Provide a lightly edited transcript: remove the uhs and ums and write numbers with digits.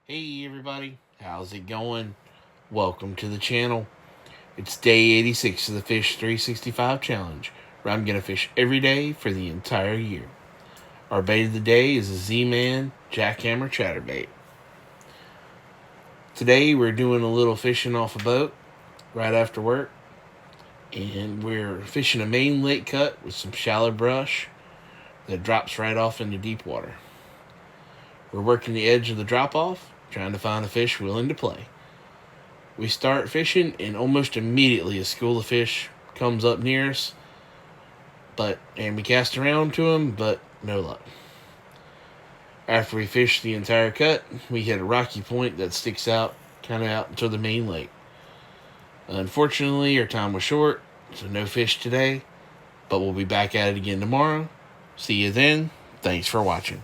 Hey everybody, how's it going? Welcome to the channel. It's day 86 of the Fish 365 Challenge, where I'm going to fish every day for the entire year. Our bait of the day is a Z-Man Jackhammer Chatterbait. Today we're doing a little fishing off a boat right after work, and we're fishing a main lake cut with some shallow brush that drops right off into deep water. We're working the edge of the drop-off, trying to find a fish willing to play. We start fishing, and almost immediately a school of fish comes up near us, and we cast around to them, but no luck. After we fish the entire cut, we hit a rocky point that sticks out kind of out to the main lake. Unfortunately, our time was short, so no fish today, but we'll be back at it again tomorrow. See you then. Thanks for watching.